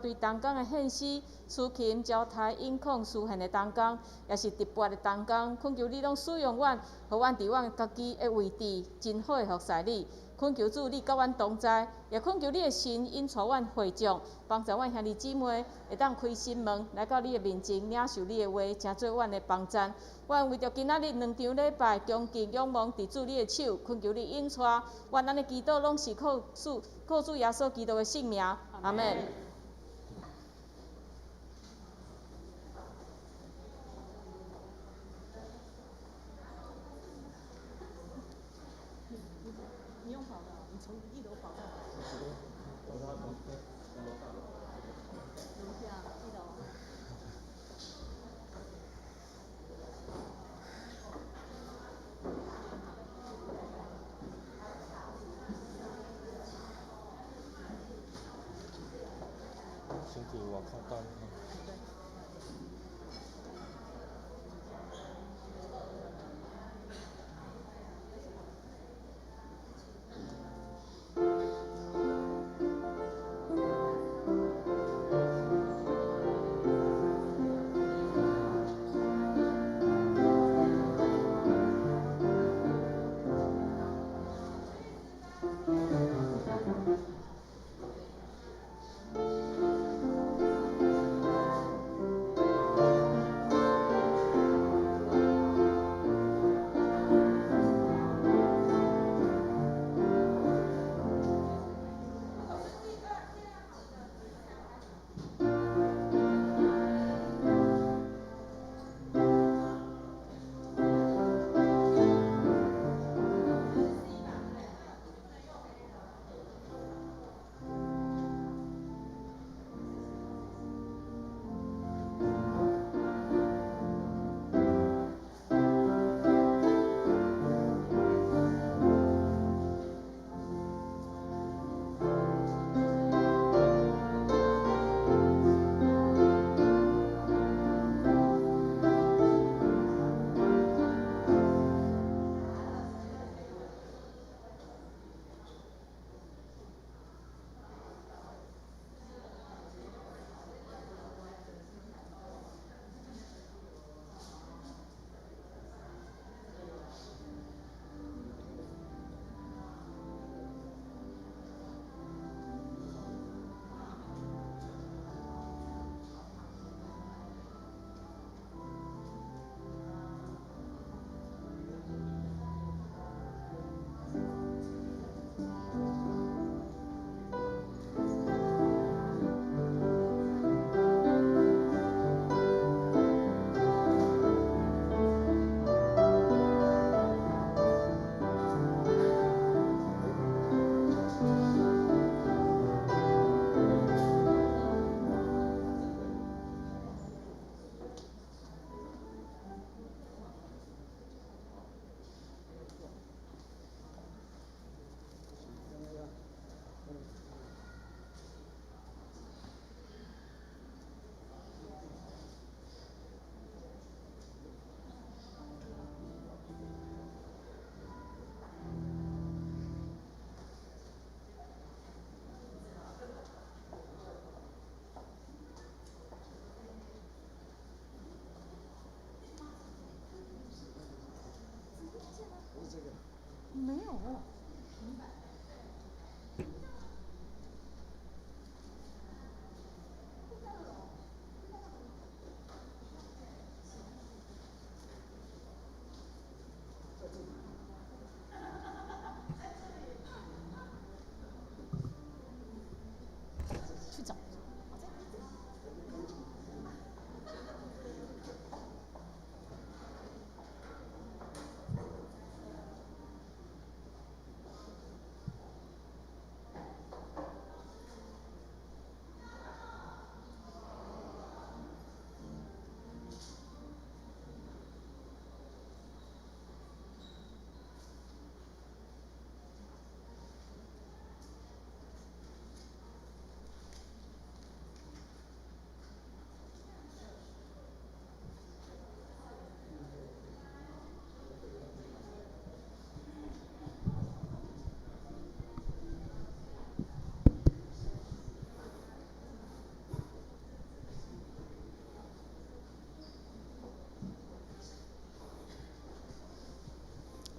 对东港的献诗、司琴、交台、音控、书献的东港，也是特别的东港。恳求你拢使用阮，互阮伫阮家己的位置，真好的服侍你。恳求主，你甲阮同在，也恳求你的神引带阮会众，帮助阮兄弟姊妹会当开心门，来到你的面前，领受你的话，成做阮的帮赞。阮为着今仔日2场礼拜，恭敬仰望伫主你的手，恳求你引带阮安尼祈祷，拢是靠主耶稣基督的圣名，阿门。你用跑的，你从1楼跑到楼下1楼。身体往靠到。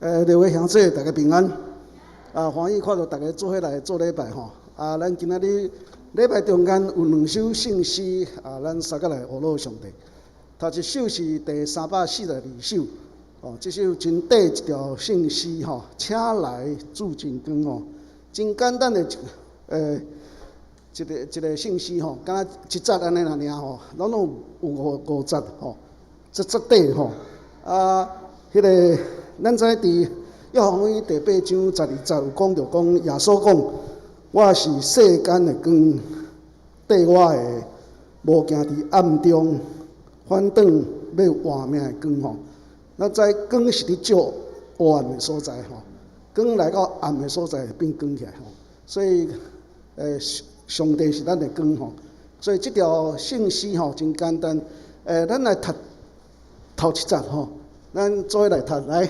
各位兄弟，大家平安。欢喜看到大家做伙来做礼拜吼。咱今仔日礼拜中间有2首圣诗，咱三个来学乐上帝。头一首是第342首，这首真短一条圣诗吼，请来主真光吼，真简单的一个圣诗吼，敢若一节安尼尔吼，拢有五节吼，节短吼。迄个咱知伫约翰福音第8章12节有讲到讲，耶稣讲：我是世间的光，缀我的无行伫暗中，反倒要活命的光吼。咱知光是伫照黑暗的所在吼，光来到暗的所在变光起来吼。所以上帝是咱的光吼。所以即条圣诗吼真简单。咱来读头一节吼。咱做伙来读来，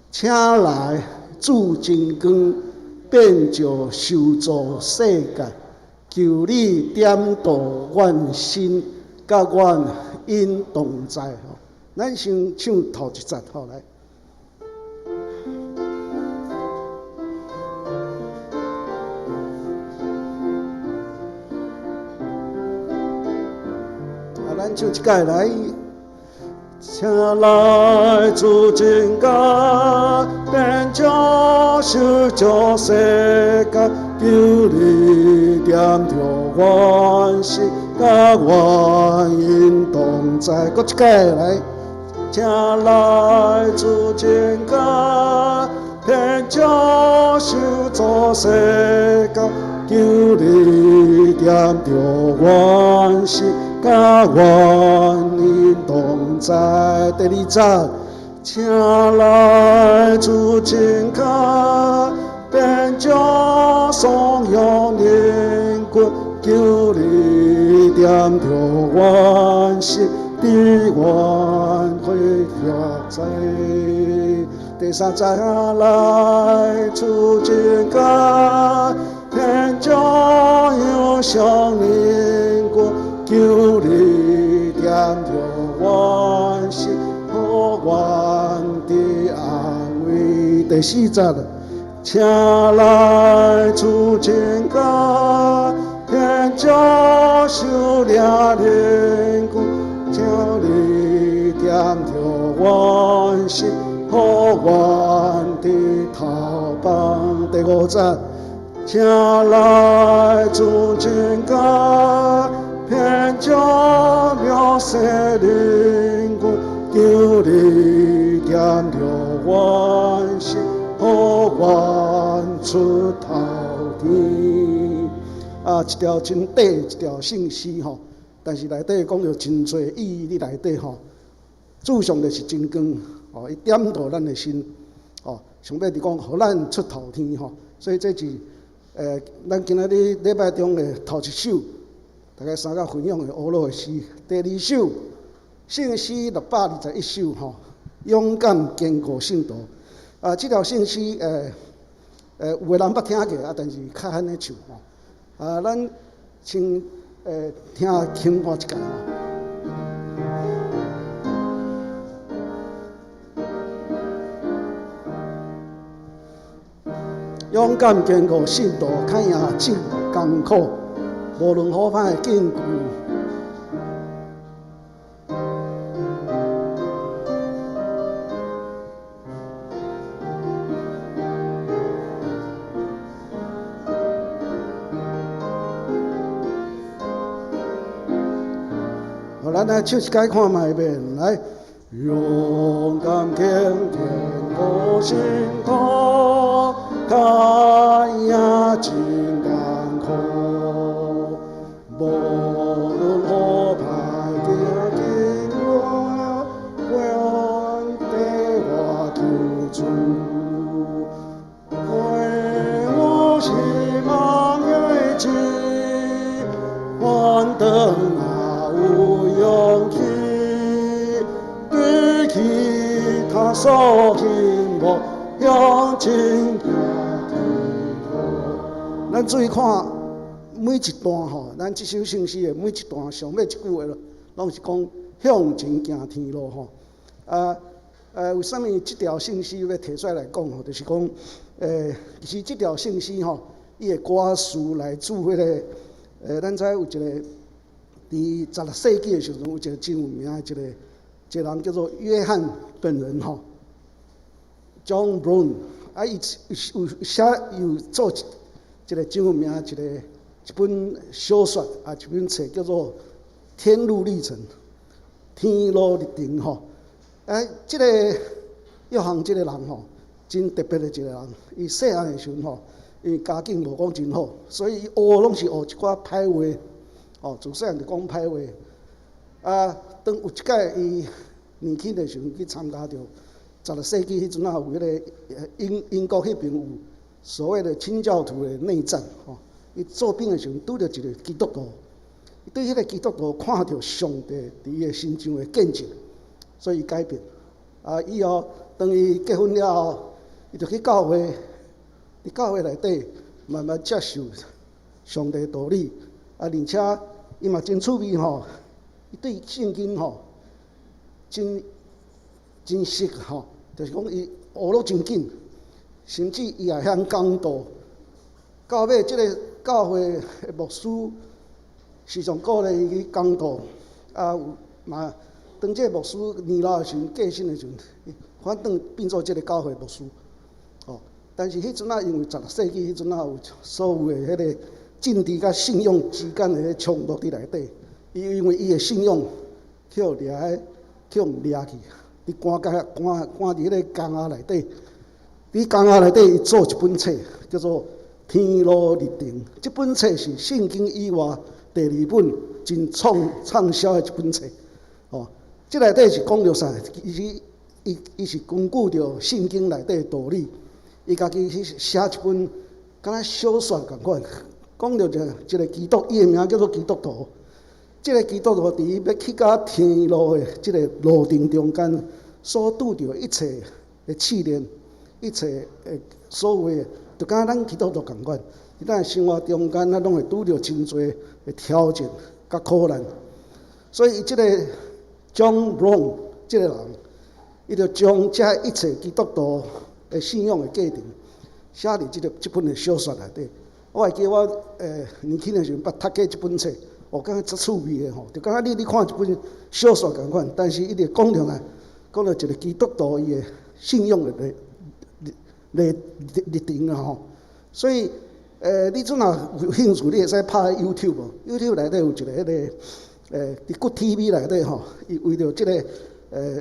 请来主真光，变作受造世界，求你点导阮心，甲阮因同在吼。咱先唱头一节吼来。咱唱一届来。请来主真光，变作受造世界，求你点着阮心，甲阮因同在。搁一届来，请来主真光，变作受造世界，求你点着阮心。甲阮因同在。第2节，请来主真光，变作颂扬灵骨，求你点着阮心，伫阮火热在。第3节，来主真光，变作忧伤灵骨。求你点着阮心，互阮的安慰。第4节，请来主真光，变作受掠灵骨，求你点着阮心，互阮的头帮。第5节，请来主真光。变作了世灵骨，求你点着阮心，互阮出头天。一条真短一条圣诗吼，但是内底讲着真侪意义伫内底吼。主上就是真光吼，伊点导咱的心吼，上尾是讲互咱出头天吼。所以这是咱今仔日礼拜中的头一首。大家三个分享的学乐的诗，第2首圣诗621首吼，勇敢坚固信徒。这条圣诗有个人捌听过，但是较罕咧唱吼。咱先听轻看一下吼。勇敢坚固信徒，看赢真艰苦。无论何歹的坚固，咱来唱一解看卖面来，勇敢坚定我心头，看赢真艰苦。无论何歹行经过，愿地我求主，为我希望的志，愿等有勇气，对其他所幸福，向前行咱注意看。每一段吼，咱这首圣诗的每一段上尾一句话咯，拢是讲向前行天路吼。为什么这条信息要提出来讲吼？就是讲，其实这条信息吼，伊的歌词来自迄个，咱知有一个，伫16世纪的时阵，有一个真有名的一个人叫做约翰本人吼 ，John Brown， 啊，伊有写有做一个真有名的一本小说啊，一本册叫做《天路历程》，天路历程吼。这个约翰这个人吼，真特别的一个人。伊细汉的时阵吼，因为家境无讲真好，所以伊学拢是学一寡歹话，哦，自细汉就讲歹话。当有一届伊年轻的时阵去参加着16世纪迄阵有迄个英国迄边有所谓的清教徒的内战，吼。伊做兵的时阵拄着一个基督徒，伊对迄个基督徒看到上帝伫伊的心上的见证。所以改变，以后当伊结婚了后，伊就去教会，伫教会内底慢慢接受上帝道理，而且伊嘛真趣味吼，伊对圣经吼真熟吼，就是讲伊学了真紧，甚至伊也晓讲道。到尾即个教会的牧师时常鼓励伊去讲道，嘛。当这个牧师年老的时阵，过身的时阵，反倒变做这个教会牧师。哦，但是迄阵因为16世纪迄阵有所有的迄个政治甲信仰之间的迄冲突伫内底，因为伊的信仰去互掠去关伫迄个监狱内底。伫监狱内底，伊做一本册，叫做《天路历程》。这本册是圣经以外第2本真畅销的一本册。哦。这内底是讲着啥？伊是根据着圣经内底的道理，伊家己去写一本，敢若小说共款，讲着一个基督，伊的名叫做基督徒。这个基督徒伫伊要去到天路的这个路程中间，所拄着一切的试炼，一切的所有的，就敢若咱基督徒共款，伫咱生活中间，咱拢会拄着真侪的挑战甲苦难，所以这个。John Brown 这个人，伊就将这一切基督徒的信仰的过程写伫这本的小说内底。我会记我年轻的时候捌读过这本册，感觉足趣味的吼，就感觉你看一本小说共款，但是伊就讲着一个基督徒伊的信仰的历程啊吼。所以你阵有兴趣，你会使拍 YouTube 内底有一个迄个。伫Good TV 内底吼，伊为着这个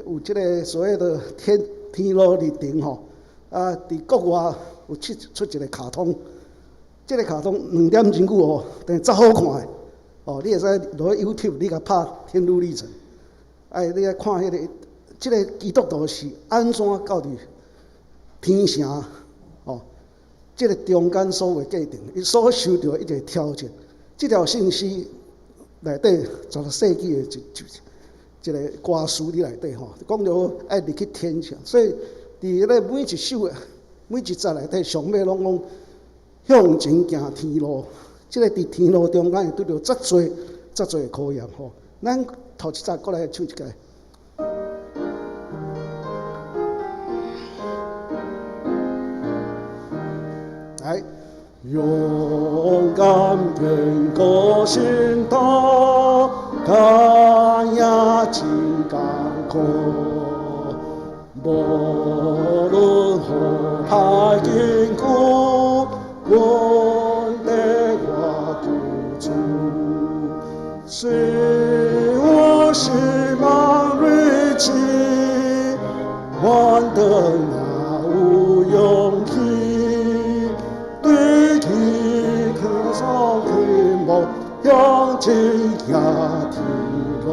有这个所谓的天路历程吼，伫国外有出一个卡通，这个卡通2点钟久哦，但是足好看的哦，你会使落去 YouTube， 你甲拍天路历程，你来看这个基督徒是安怎到伫天城哦，这个中间所有的过程，伊所受到一个挑战，这条信息。内底16世纪的一个歌词伫内底吼，讲着爱入去天上，所以伫咧每一节内底上尾拢讲向前行天路，即个伫天路中间会拄着足侪考验吼。咱头一节过来唱一届。来。勇敢远过心头，看呀真艰苦，无论何太艰苦，阮的我救主，虽我失望锐气，我的那无勇气。向前行天路，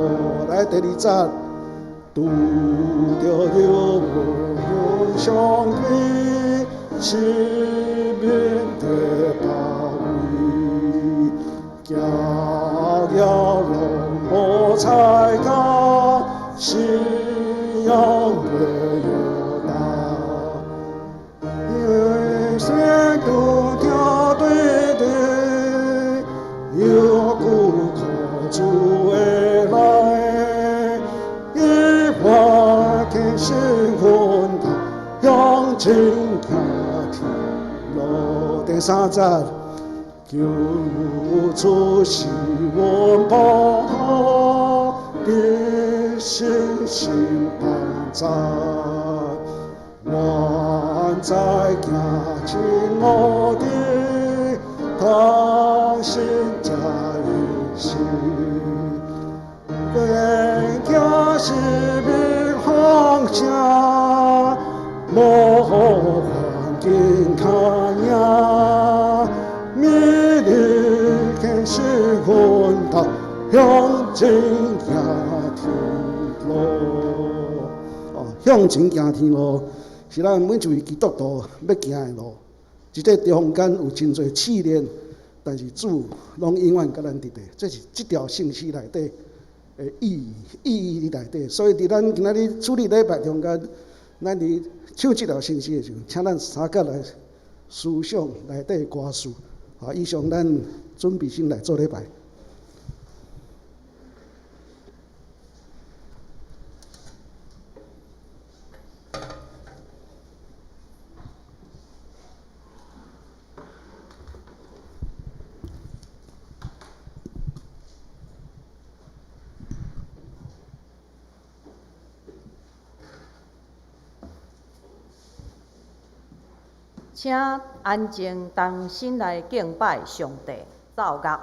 来第2节，拄着有无相对，生命的包围，骄傲龙波才高，信仰没有大，人生都跳对对，有。主回来，一花开生活。真行天路。第3节，求主是我保护的信心帮助。我在行前路的当心加一心，愿行是命方向，无环境看呀，明日更是阮道向前行天路。向前行天路。是咱每一位基督徒要行的路，即个中间有真侪试炼，但是主拢永远甲咱伫地，这是即条信息内底的意义伫内底。所以伫咱今仔日主日礼拜中间，咱伫唱即条信息的时候，请咱三角来思想内底的歌词。以上咱准备先来做礼拜。请安静，同心来敬拜上帝，奏乐。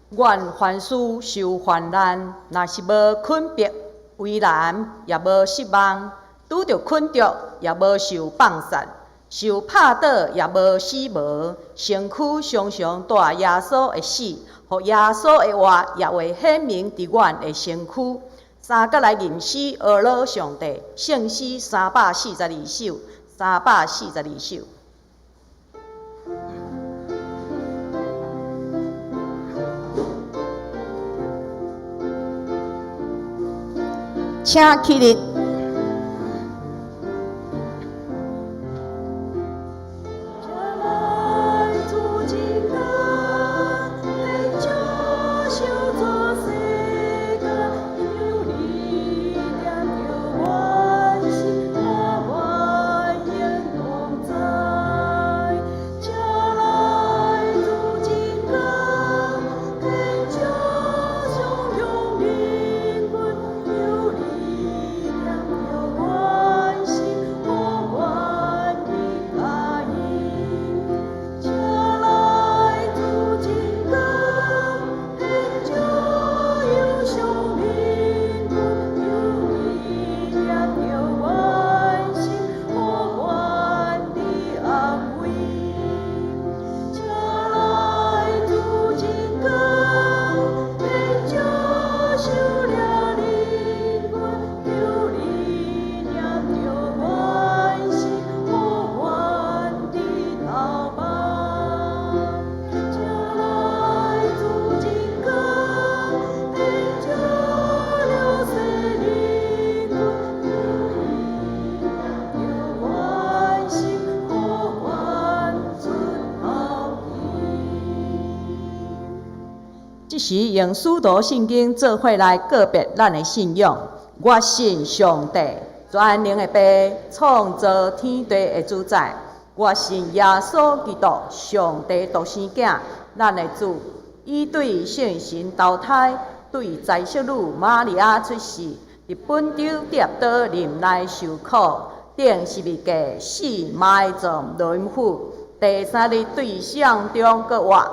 愿凡事受患难，若是无困迫、为难，也无失望；拄着困着，也无受放散。受拍倒也无死无，身躯常常带耶稣的死，互耶稣的话也会显明伫阮的身躯。三角来吟诗阿罗上帝，圣诗342首，342首。请起立。即时用使徒圣经做伙来告别咱的信仰。我信上帝，全能的爸，创造天地的主宰。我信耶稣基督，上帝独生囝，咱的主。伊对圣神投胎，对在小女玛利亚出世，伫本州跌倒林内受苦，顶十字架死埋葬轮毂。第三日对上中阁活，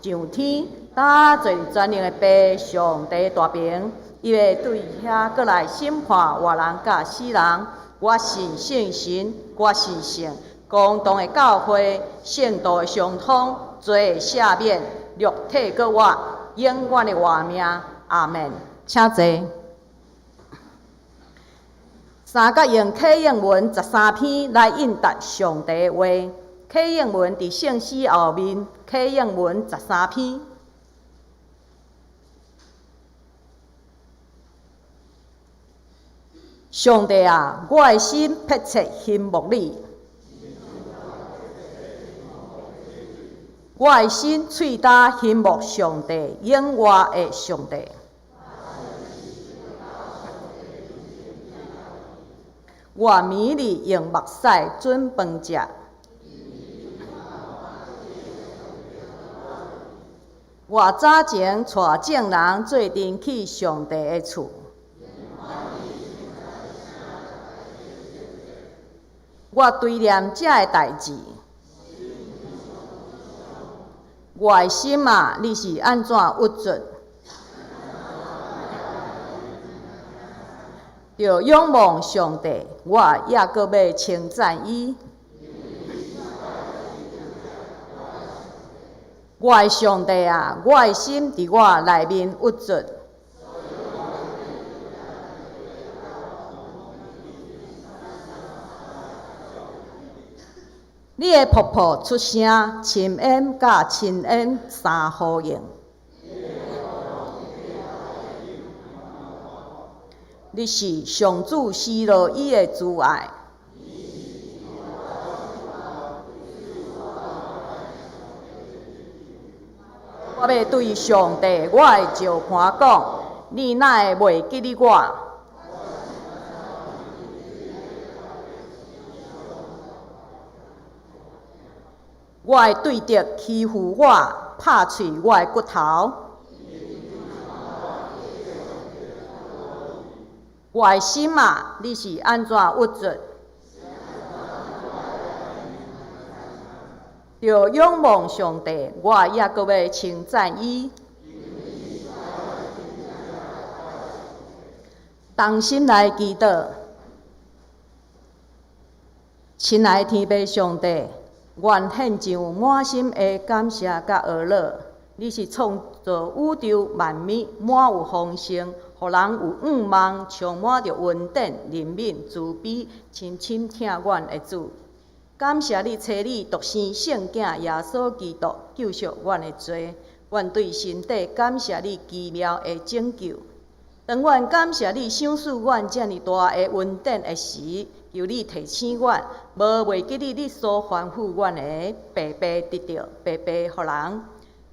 上天。打坐全能的爸，上帝大平，伊会对遐过来审判活人甲死人。我信圣神，我信圣公同的教会，圣道的相通，罪的赦免，肉体搁活，永远的活命。阿门。请坐。三角用启应文13篇来应答上帝的话。启应文伫圣诗后面，启应文13篇。上帝啊，我的心迫切羡慕你，我的心喙焦羡慕上帝，永活的上帝。我迷你用目屎准饭食，我早前带众人做阵去上帝的厝。我追念这个代志，我的心啊，你是安怎郁卒？着仰望上帝，我也搁要称赞伊。我的上帝啊，我的心伫我内面郁卒。你的瀑布出声，深烟甲深烟三呼应。你是上主施落伊的慈爱。我要对上帝我的石盘讲，你哪会袂记哩我？我会对着欺负我、拍碎我的骨头。我的心啊，你是安怎郁卒？着仰望上帝，我也搁要称赞伊。同心来祈祷，亲爱的天父上帝，愿献上满心的感谢甲懊恼。你是创造宇宙万物，满有丰盛，互人有愿望，充满着恩典、怜悯、慈悲，深深疼阮的主。感谢你找你独生圣囝耶稣基督救赎阮的罪，愿对身体感谢你奇妙的拯救。当阮感谢你赏赐阮遮尔大的恩典的时，求你提醒阮，无忘记你所吩咐阮的，白白得到，白白互人。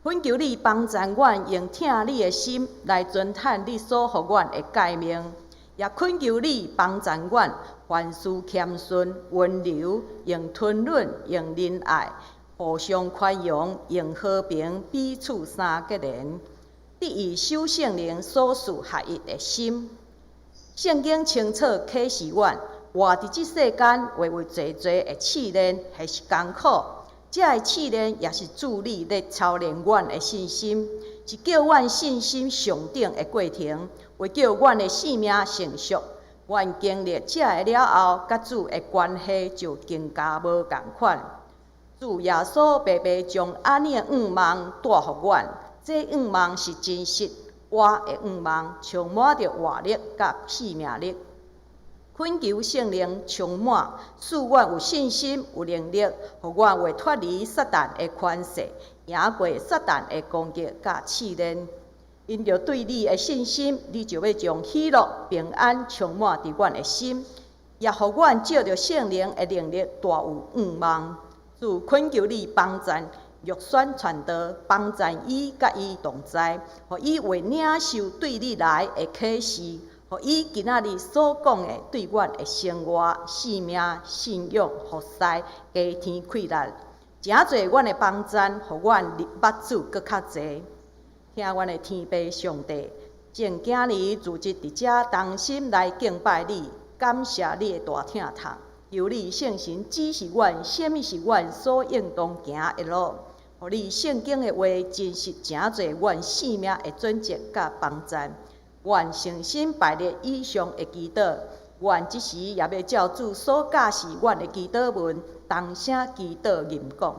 恳求你帮助阮，用听你的心来遵探你所予阮的诫命，也恳求你帮助阮，凡事谦顺、温柔，用吞忍、用仁爱，互相宽容，用和平彼此相结连，得以守圣灵所赐合一的心。圣经清楚启示阮，活伫即世间，为济济的试炼，还是艰苦。这个试炼也是助力咧操练阮的信心，是叫阮信心上顶的过程，为叫阮的性命成熟。阮经历这个了后，甲主的关系就更加无共款。主耶稣白白将安尼的愿望带互阮，这愿望是真实，活的愿望，充满着活力甲生命力。恳求圣灵充满，使阮有信心、有能力，互阮会脱离撒旦的权势，赢过撒旦的攻击甲试炼。因着对你的信心，你就要将喜乐、平安充满伫阮的心，也互阮借着圣灵的能力，大有愿望。主恳求你帮助玉宣传道，帮助伊甲伊同在，互伊会领受对你来的启示。互伊今仔日所讲的，对阮的生活、生命、信仰、服侍，加添气力，诚侪阮的帮助，互阮捌主搁较侪。听阮的天父上帝，正今日自即伫遮同心来敬拜你，感谢你的大疼痛，求你圣神指示阮，什么是阮所应当行的路，互你圣经的话真实诚侪阮生命的准则甲帮助。愿诚心排列以上的祈祷，愿即时也要照主所教示阮的祈祷文，同声祈祷吟讲。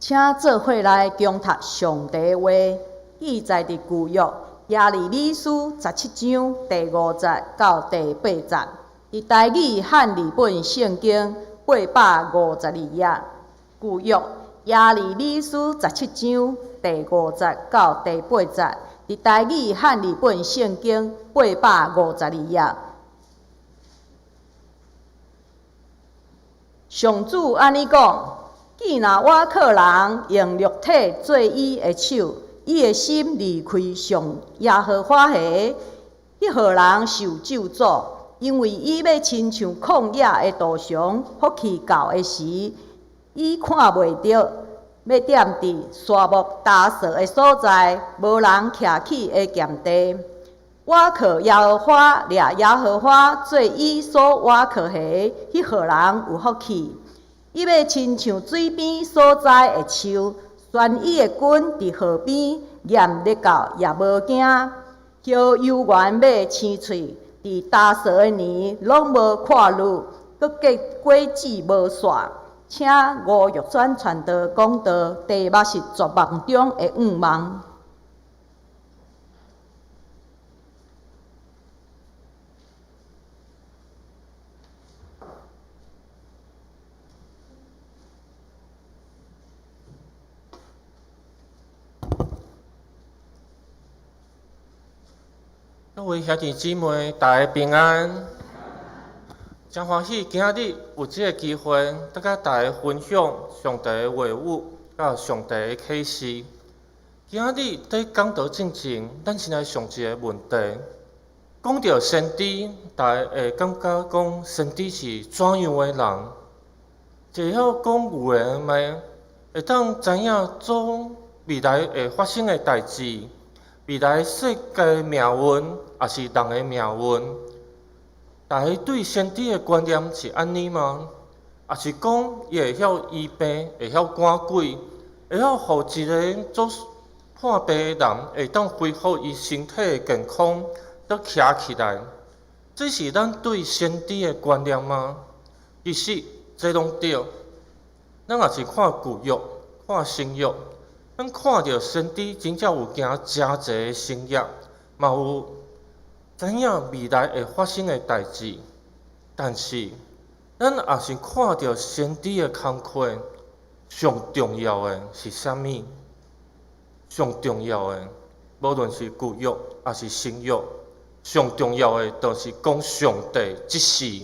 请做伙来共读上帝的话，记载伫旧约耶利米书17章第5节到第8节，伫台语汉语本圣经852页。旧约耶利米书17章第5节到第8节，伫台语汉语本圣经852页。上主安尼讲：既若我客人用肉体做伊的手，伊的心离开上耶和华下，迄号人受咒诅，因为伊要亲像旷野的道上，福气到的时，伊看袂到，要踮伫沙漠打扫的所在，无人徛起的咸地。我靠耶和华，掠耶和华做伊所我靠下，迄号人有福气。伊要亲像水边所在的树，旋伊的根伫河边，严得到也无惊。叫游园马青翠，伫打扫的年，拢无看路，搁结果子无煞。请吴玉泉传道讲道，题目是绝望中的愿望。各位兄弟姊妹，大家平安！真欢喜今日有这个机会，甲大家分享上帝的话语，甲上帝的启示。今日在讲道之前，咱先来想一个问题：讲到先知，大家会感觉讲先知是怎样的人？会晓讲有诶吗？会当知影做未来会发生的代志？未来世界的命运，也是人的命运。大家对先知的观念是安尼吗？也是讲伊会晓医病，会晓赶鬼，会晓互一个做破病的人会当恢复伊身体的健康，得徛起来？这是咱对先知的观念吗？其实这拢对。咱也是看旧约，看新约。咱看到先知真正有行真济的生业，嘛有知影未来会发生的代志。但是，咱也是看到先知的工课，上重要的是啥物？上重要的，无论是旧约还是新约，上重要的就是讲上帝即时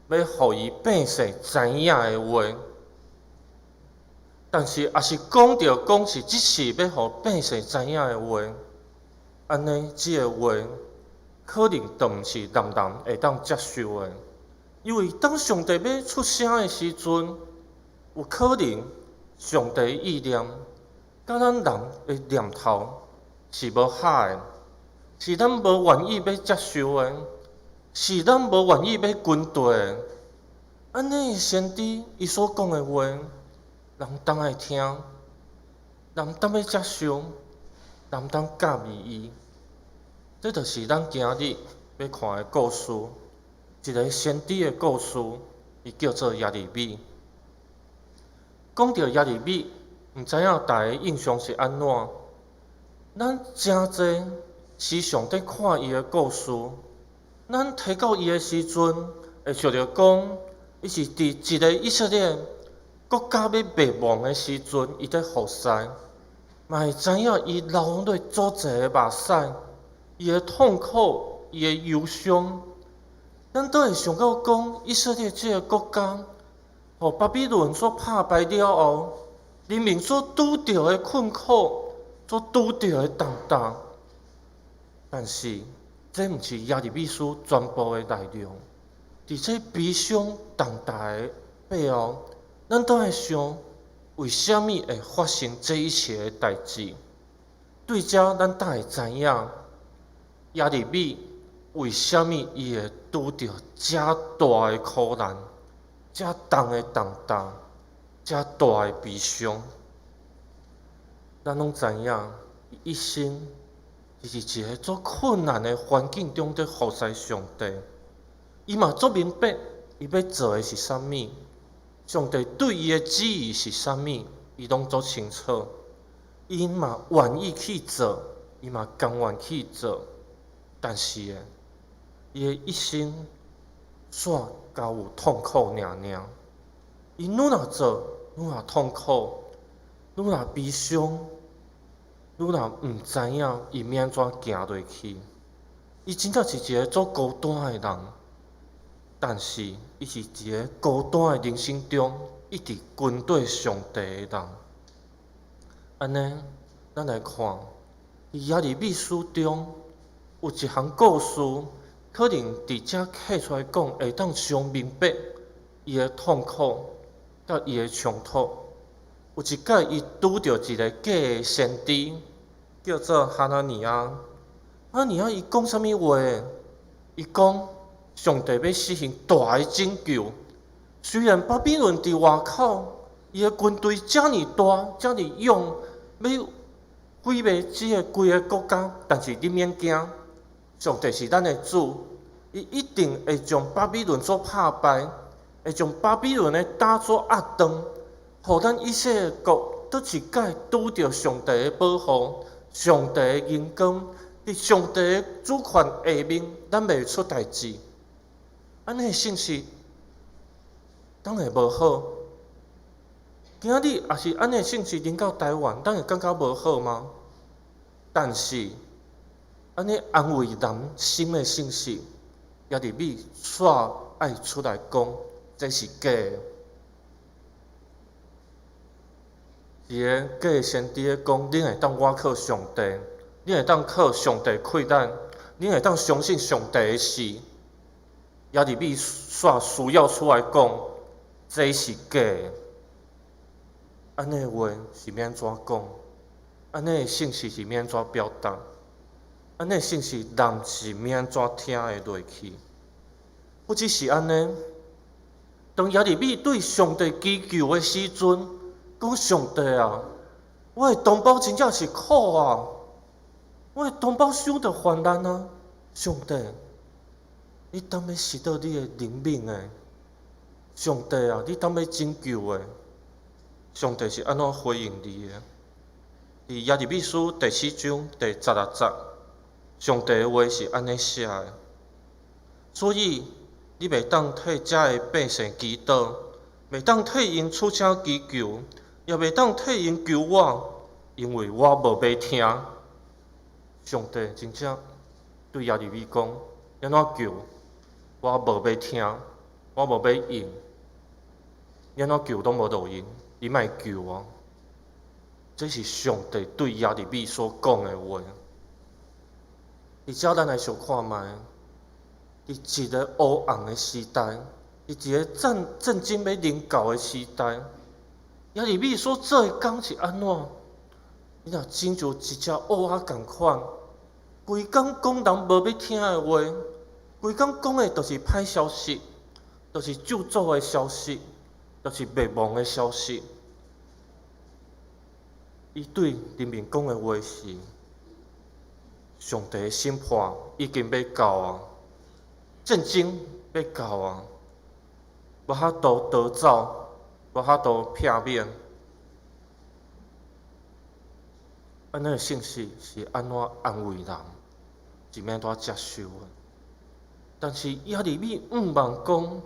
要互伊百姓知影的话。但是，也是讲是即时要互百姓知影的话，安尼即个话，可能就毋是人人会当接受的。因为当上帝要出声的时阵，有可能上帝意念，甲咱人的念头是无合的，是咱无愿意要接受的，是咱无愿意要跟对的。安尼先知伊所讲的话，人当爱听，人当要接受，人当介意伊。这就是咱今日要看的故事，一个先知的故事，伊叫做耶利米。讲到耶利米，毋知影大家印象是安怎？咱真济时常在看伊的故事，咱提到伊的时阵，会想着讲，伊是伫一个以色列国家要灭亡的时阵，伊在服侍，嘛会知影伊流落足济的目屎，伊的痛苦，伊的忧伤。咱都会想到讲，以色列这个国家，互巴比伦所打败了后，人民所拄着的困苦，所拄着的重担。但是，这毋是耶利米书全部的内容。伫这悲伤重大的背后，咱都会想，为虾米会发生这一切的代志？对遮，咱才会知影，耶利米为虾米伊会拄着遮大的苦难、遮重的重担、遮大的悲伤？咱拢知影，一生就是一个做困难的环境中在服侍上帝。伊嘛做明白，伊要做的是啥物？上帝对伊的旨意是啥物？伊拢足清楚，伊嘛愿意去做，伊嘛甘愿去做，但是伊的一生煞交有痛苦尔尔。伊愈若做，愈若痛苦，愈若悲伤，愈若毋知影伊免怎行落去。伊真正是一个足孤单的人，但是伊是一个孤单的人生中一直跟对上帝的人。安尼，咱来看，伫耶利米书中有一项故事，可能伫遮刻出来讲，会当上明白伊的痛苦甲伊的冲突。有一摆，伊拄着一个假的先知，叫做哈拿尼亚。哈拿尼亚伊讲啥物话？伊讲上帝要实行大的拯救。虽然巴比伦伫外口，伊的军队遮尔大、遮尔勇，要毁灭即个规个国家，但是你免惊，上帝是咱的主，伊一定会将巴比伦所拍败，会将巴比伦的打所压断，互咱以色列国倒一摆拄着上帝的保护，上帝的眼光，伫上帝的主权下面，咱袂出代志。安尼的信息当然无好。今仔日也是安尼的信息临到台湾，咱会感觉无好吗？但是安尼安慰人心的信息，耶利米煞爱出来讲，这是假的。一个假的先知咧讲，恁会当倚靠上帝，恁会当靠上帝亏咱，恁会当相信上帝的事。耶利米煞需要出来讲，这是假的。安尼的话是免怎讲？安尼的信息是免怎表达？安尼的信息人是免怎听会落去？不只是安尼，当耶利米对上帝祈求的时阵，讲上帝啊，我的同胞真正是苦啊，我的同胞伤着患难啊，上帝，你当要实到你的怜悯的？上帝啊，你当要拯救的？上帝是安怎回应你的？伫耶利米书第4章第16节，上帝的话是安尼写的。所以你袂当替遮的百姓祈祷，袂当替因出声祈求，也袂当替因求我，因为我无要听。上帝真正对耶利米讲，安怎求？我无要听，我无要应，安怎求都无路用。你莫救我！这是上帝对耶利米所讲的话。而且咱来想看卖，伫一个黑暗的时代，伫一个战争要临到的时代，耶利米所做的工是安怎？你若亲像一只乌鸦共款，规工讲人无要听的话，规工讲的都是歹消息，都是咒诅的消息。就是灭亡的消息。伊对人民讲的话是：上帝的审判已经要到啊，战争要到啊，无法度逃走，无法度避免。安尼的信息是安怎安慰人，是免怎接受的。但是耶利米毋茫讲。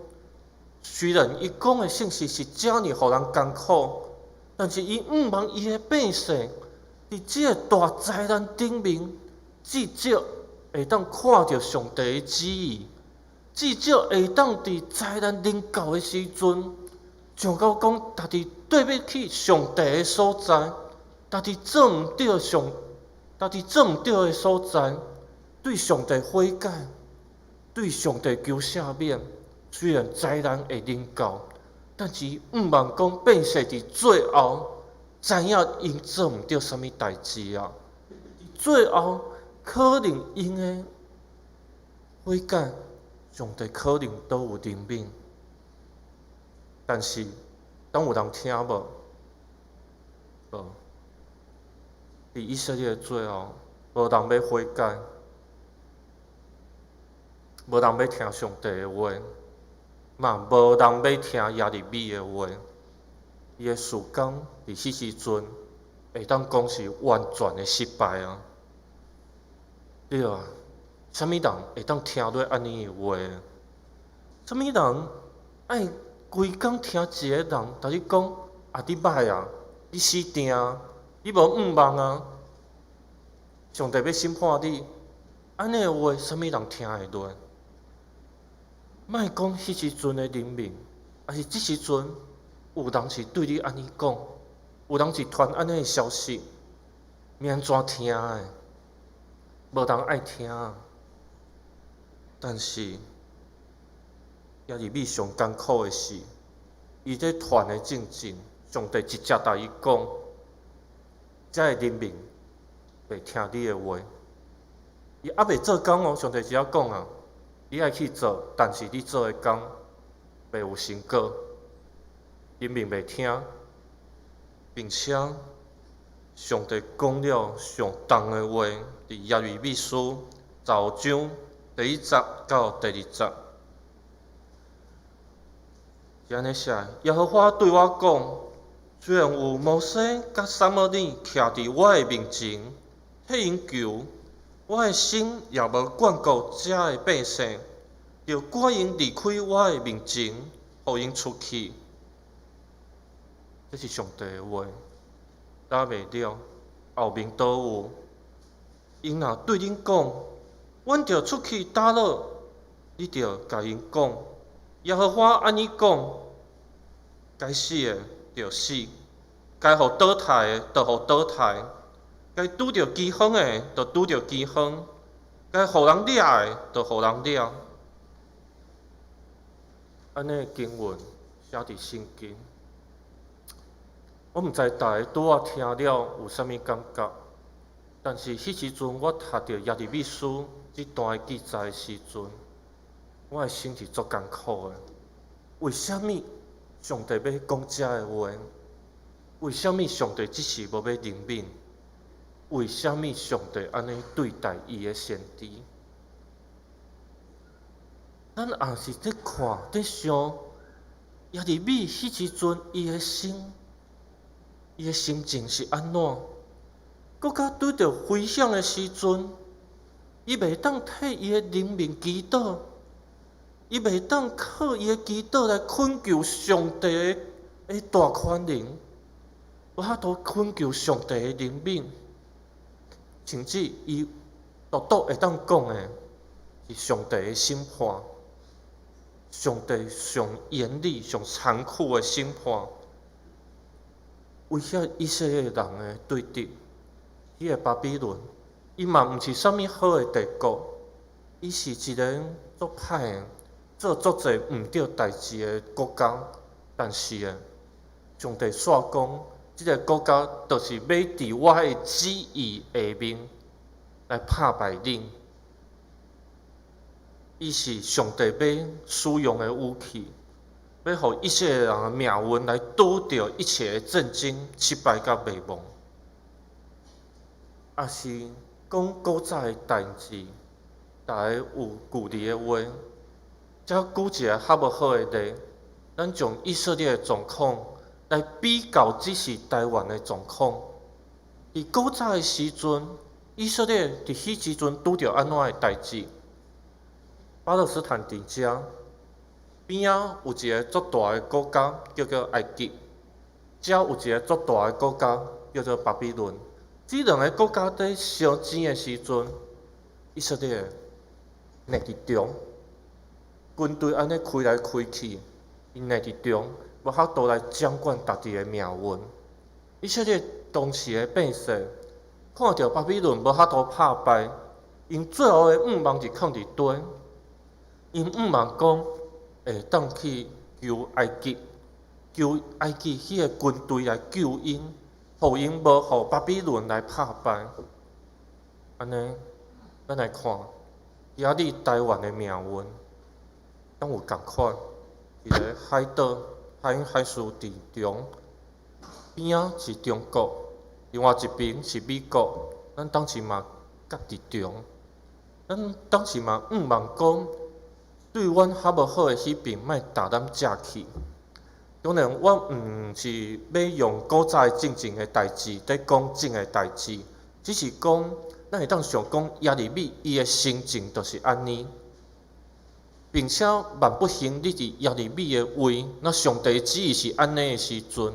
虽然伊讲的信息是遮尔互人艰苦，但是伊毋茫伊的百姓伫即个大灾难顶面，至少会当看到上帝的旨意，至少会当伫灾难临到的时阵，想到讲，家己对不起上帝的所在，家己做毋对的所在，对上帝悔改，对上帝求赦免。虽然灾难会临到，但是毋茫讲百姓伫最后知影因做毋到啥物代志啊！最后可能因的悔改，上帝可能都有怜悯，但是当有人听无？无。伫以色列的最后，无人要悔改，无人要听上帝的话。嘛，无人要听耶利米的话，伊的事工伫迄时阵会当讲是完全的失败啊！对啊，啥物人会当听落安尼的话？啥物人爱规工听一个人甲你讲啊，你歹啊，你死定啊，你无望啊！上帝要审判你，安尼的话，啥物人听会落？莫讲迄时阵的人民，也是即时阵有人是对你安尼讲，有人是传安尼的消息，要安怎听的？无人爱听。但是，也入米上艰苦的是，伊在传的正正，上帝直接甲伊讲，遮个人民袂听你的话。伊还袂做工哦，上帝只要讲啊，你爱去做，但是你做的工袂有成果，人民袂听，并且上帝讲了上重的话，伫耶利米书15章第1节到第2节，是安尼写：耶和华对我讲，虽然有摩西甲撒母耳徛伫我的面前，替因求，我的心也无眷顾遮的百姓，就赶因离开我的面前，互因出去。这是上帝的话，答袂了，后面倒有？因若对恁讲，阮着出去打落，你着甲因讲，耶和华安尼讲，该死的着死，该互倒台的着互倒台，该拄着饥荒的着拄着饥荒，该互人掠的着互人掠。安尼的经文写伫圣经，我毋知大家拄仔听了有啥物感觉，但是迄时阵我读着耶利米书这段记载的时阵，我的心是足艰苦的。为什么上帝要讲遮个话？为什么上帝只是无要怜悯？为什么上帝安尼对待伊的先知？咱也是在看、在想，耶利米迄时阵伊的心情是安怎？搁较拄着危险的时阵，伊袂当替伊的人民祈祷，伊袂当靠伊的祈祷来恳求上帝的大权能，无法度恳求上帝的怜悯，甚至伊独会当讲的是上帝的审判，上帝上严厉、上残酷的审判，威胁以色列人的对敌。迄个巴比伦，伊嘛毋是啥物好的帝国，伊是一个足歹的、做足侪毋对代志的国家。但是上帝煞讲，即个国家就是要伫我的旨意下面来拍败恁。伊是上帝要使用的武器，要互以色列人的命运来拄着一切的战争、失败甲灭亡。也是讲古早的代志，大家有旧例的话，则举一个较无好的例，咱从以色列的状况来比较，只是台湾的状况。伫古早的时阵，以色列伫迄时阵拄着安怎的代志？巴勒斯坦伫遮边仔有一个足大的国家叫做埃及，遮有一个足大的国家叫做巴比伦。这两个国家在相争的时阵，以色列立伫中，军队安尼开来开去，因立伫中，无法度来掌管家己的命运。以色列当时的百姓看到巴比伦无法度拍败，因最后的望是放伫底，因望讲会当去求埃及，求埃及迄个军队来救因。互因无互巴比伦来拍败，安尼，咱来看，今日台湾的命运，敢有共款？一个海岛，海事伫中，边仔是中国，另外一边是美国，咱当时嘛夹伫中，咱当时嘛望讲，对阮较无好的迄边，莫打咱遮去。当然，我毋是要用古早正经的代志在讲正的代志，只是讲咱会当想讲耶利米伊的心情就是安尼，并且万不幸你伫耶利米的位，那上帝旨意是安尼的时阵，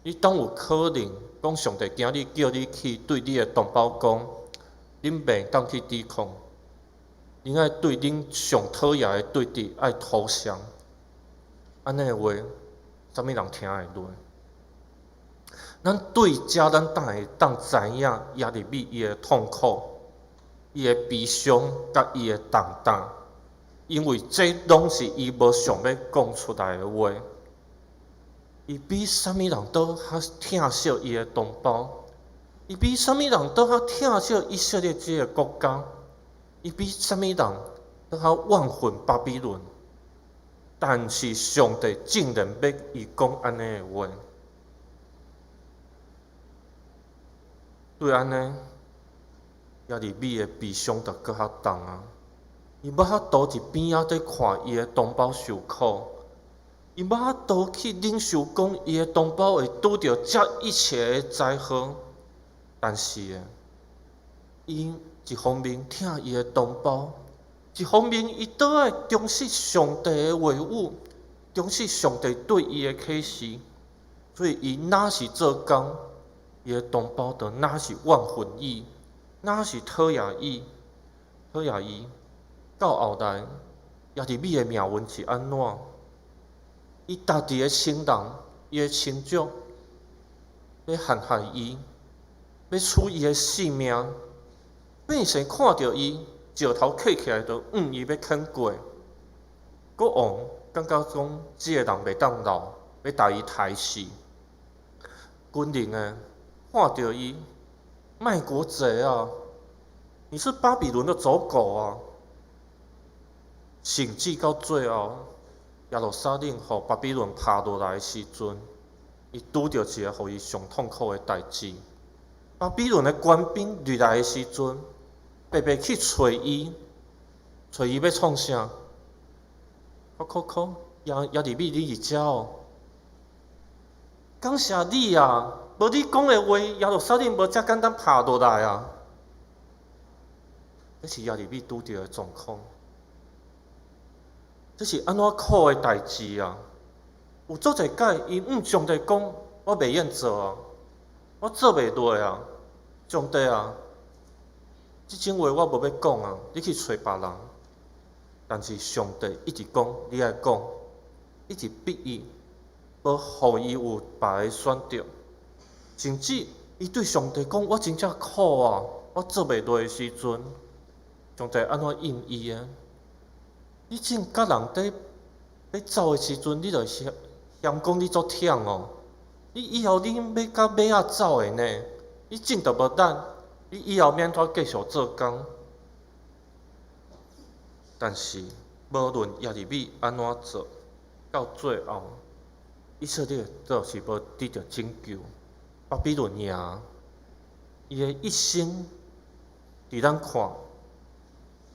你当有可能讲上帝今日叫你去对你的同胞讲，恁袂当去抵抗，恁爱对恁上讨厌的对敌爱投降，安尼的话。啥物人听会落？咱对遮，咱会当知影耶利米伊的痛苦、伊的悲伤、甲伊的重担，因为这拢是伊无想要讲出来的话。伊比啥物人都较疼惜伊的同胞，伊比啥物人都较疼惜以色列这个国家，伊比啥物人都较怨恨巴比伦。但是上帝竟然要伊讲安尼的话，对安尼，耶利米的悲伤就搁较重啊！伊要遐倒一边仔伫看伊的同胞受苦，伊要遐倒去忍受讲伊的同胞会拄着遮一切的灾祸，但是伊一方面疼伊的同胞。一方面，伊倒爱重视上帝的话语，重视上帝对伊的启示，所以伊哪是做工，伊的同胞就哪是怨恨伊，哪是讨厌伊，讨厌伊。到后来，耶利米的命运是安怎？伊家己的亲人，伊的亲族要陷害伊，要取伊的性命，百姓看到伊。石头刻起来就伊要啃过，国王感觉讲这个人袂当留，要把伊杀死。军人看到伊，卖国贼啊！你是巴比伦的走狗啊！甚至到最后，耶路撒冷互巴比伦拍落来的时阵，伊拄着一个互伊上痛苦的代志。巴比伦的官兵入来的时阵。白白去找伊要创啥？耶利米你伫遮哦，感谢你啊！无你讲的话，耶路撒冷无遮简单拍落来啊！这是耶利米拄着的状况，这是安怎苦的代志啊！有做者解，伊上帝讲，我袂愿做啊，我做袂落啊，上帝啊！即种话我无要讲啊，你去找别人。但是上帝一直讲，你爱讲，一直逼伊，无互伊有别个选择。甚至伊对上帝讲：“我真正苦啊，我做袂落的时阵，上帝安怎应伊啊？你正甲人在走的时阵，你就嫌讲你足忝哦。你以后你要甲马仔走的呢？你真着无力。”你以后免再继续做工，但是无论耶利米安怎做，到最后，以色列就是无得到拯救，巴比伦赢。伊的一生，伫咱看，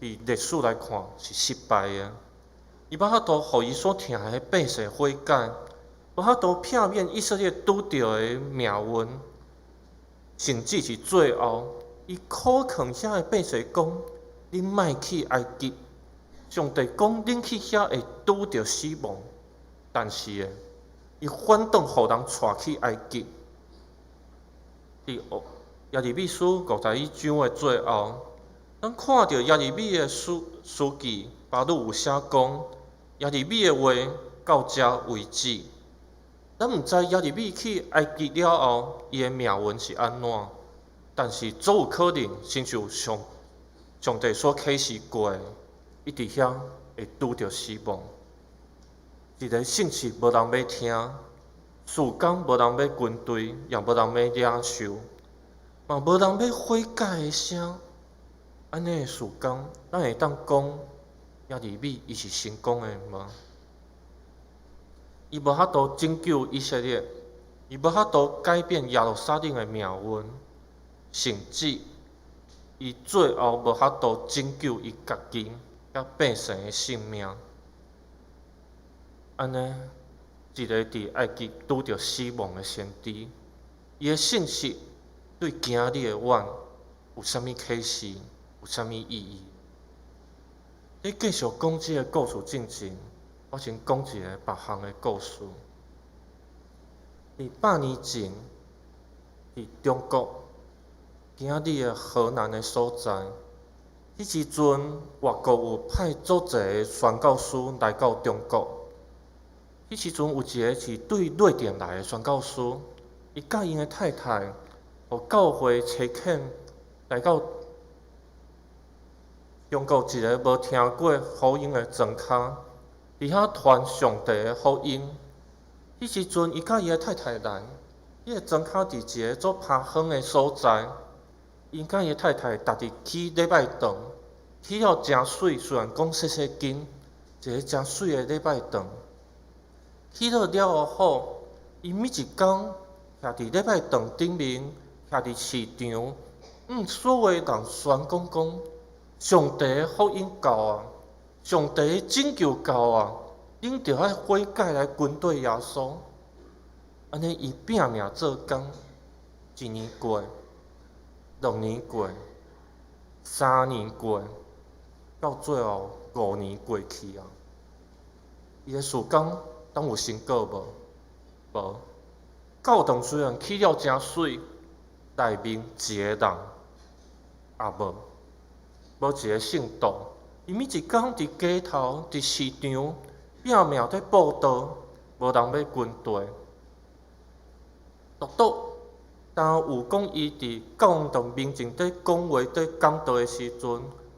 伫历史来看是失败的。伊无法度互伊所疼的百姓悔改，无法度避免以色列拄到的命运，甚至是最后。伊苦劝遐个百姓讲：“恁莫去埃及。”上帝讲：“恁去遐会拄着死亡。”但是伊反倒互人带去埃及。伫耶利米书51章的最后，咱看到耶利米的书记巴鲁有写讲：耶利米的话到遮为止。咱毋知耶利米去埃及了后，伊的命运是安怎？但是总有可能亲像上帝所启示过的，伊伫遐会拄着死亡。一个信息无人要听，事工无人要军队，也无人要领袖，嘛无人要悔改的声。安尼的事工，咱会当讲耶利米伊是成功的吗？伊无法度拯救以色列，伊无法度改变耶路撒冷的命运。甚至，伊最后无法度拯救伊家己甲百姓的性命。安尼，一个伫埃及拄着死亡的先知，伊的信息对今日的阮有啥物启示？有啥物意义？你继续讲即个故事进前，我先讲一个别项的故事。伫100年前，伫中国今日的河南的所在，迄时阵外国有派足侪个宣教师来到中国。迄时阵有一个是对瑞典来的宣教师，伊甲因的太太，互教会差遣来到中国一个无听过福音的庄卡，伫遐传上帝的福音。迄时阵，伊甲伊的太太来，迄个庄卡伫一个做偏远的所在。伊甲伊的太太逐日起礼拜堂，起了真水，虽然讲细细间，一个真水的礼拜堂。起了了后，伊每一工徛伫礼拜堂顶面，徛伫市场，所有人宣讲，上帝的福音到啊，上帝的拯救到啊，恁着爱悔改来跟对耶稣。安尼伊拼命做工，1年过，2年过，3年过，到最后5年过去啊，伊的事工当有成果无？无。教堂虽然起了真水，内面一个人也无，无一个信徒。伊每一工伫街头、伫市场拼命在报道，无人要跟对。当有讲伊伫教堂面前在讲话、在讲道的时阵，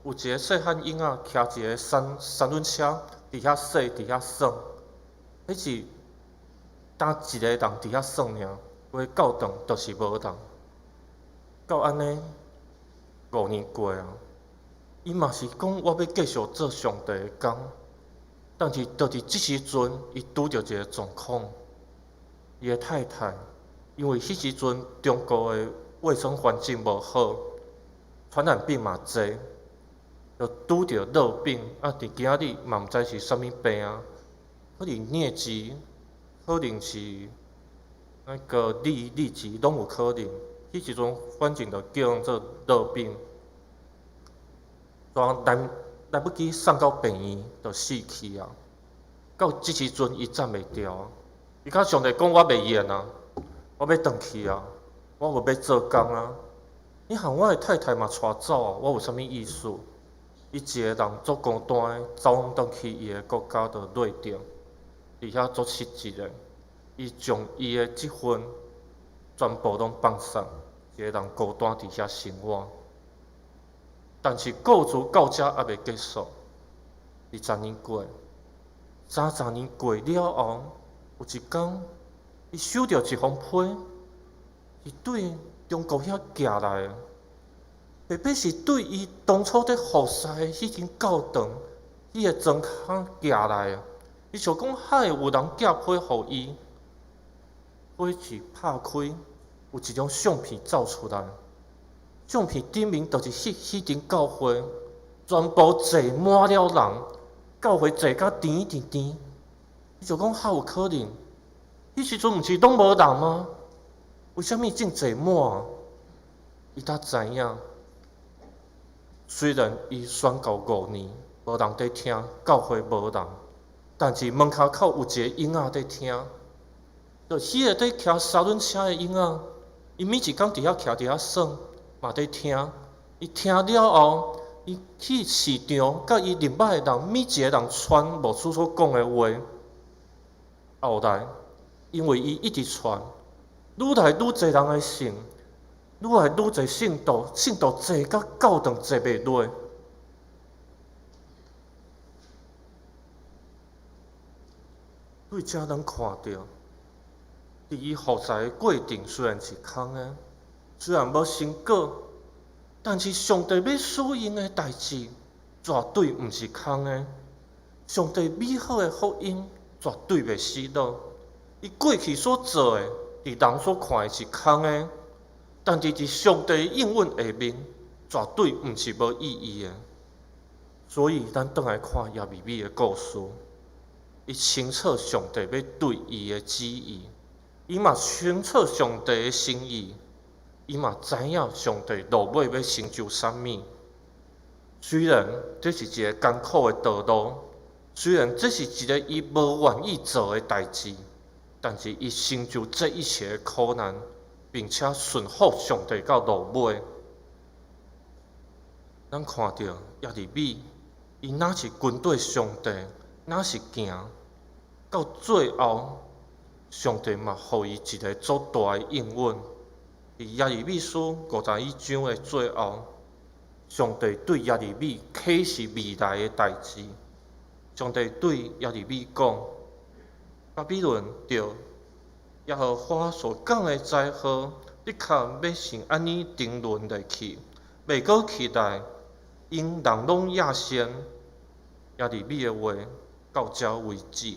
有一个细汉婴仔骑一个三轮车伫遐说、伫遐耍。迄是单一个人伫遐耍尔，规教堂就是无人。到安尼5年过啊，伊嘛是讲我要继续做上帝的工，但是就伫即时阵，伊拄着一个状况，伊的太太因为迄时阵中国的卫生环境无好，传染病嘛侪，就拄着热病，伫今仔日嘛毋知是啥物病啊。可能疟疾，可能是那个痢疾，拢有可能。迄时阵反正就叫做热病，来不及送到病院，就死去啊。到即时阵，伊站袂牢啊。伊甲上帝讲：“我袂演啊，我要转去啊，我有要做工啊。你含我的太太嘛带走啊，我有啥物意思？”伊一个人做孤单的，走转去伊的国家，就瑞典。伫遐做失职的，伊将伊的积分全部拢放送，一个人孤单伫遐生活。但是故事到遮还袂结束，20年过，30年过了后，有一天，伊收到一封批，是对中国遐寄来的，特别是对伊当初伫服侍的迄间教堂，迄个庄卡寄来的。伊想讲，海有人寄批互伊，批是拍开，有一张相片走出来，相片顶面就是迄间教会，全部坐满了人，教会坐甲甜。伊就讲，还有可能？迄时阵毋是拢无人吗？为虾米真坐满？伊才知影，虽然伊宣告5年，无人在听，教会无人。但是门口有一个婴仔在听，就迄个在骑三轮车的婴仔，伊每一工伫遐徛伫遐耍，嘛在听。伊听了后，伊去市场，甲伊邻捌的人，每一个人传牧师所讲的话。后来，因为伊一直传，愈来愈侪人来信，愈来愈侪信徒坐甲教堂坐袂落。对遮咱看到，伫伊服侍的过程虽然是空的，虽然无成果，但是上帝要使用的代志绝对毋是空的。上帝美好的福音绝对袂死落。伊过去所做的，伫人所看的是空的，但是伫上帝的应允下面，绝对毋是无意义的。所以咱倒来看耶利米的故事。伊清楚上帝要对伊的旨意，伊嘛清楚上帝的心意，伊嘛知影上帝落尾要成就啥物。虽然这是一个艰苦的道路，虽然这是一个伊无愿意做的代志，但是伊成就这一切的苦难，并且顺服上帝到落尾。咱看到耶利米，伊若是军队上帝，若是行到最后，上帝嘛，予伊一个足大的应允。伫耶利米书51章的最后，上帝对耶利米启示未来的代志。上帝对耶利米讲：巴比伦着耶和华所讲的灾祸，的确要像安尼沉沦落去，袂阁起来，因人拢亚先。耶利米的话到这为止。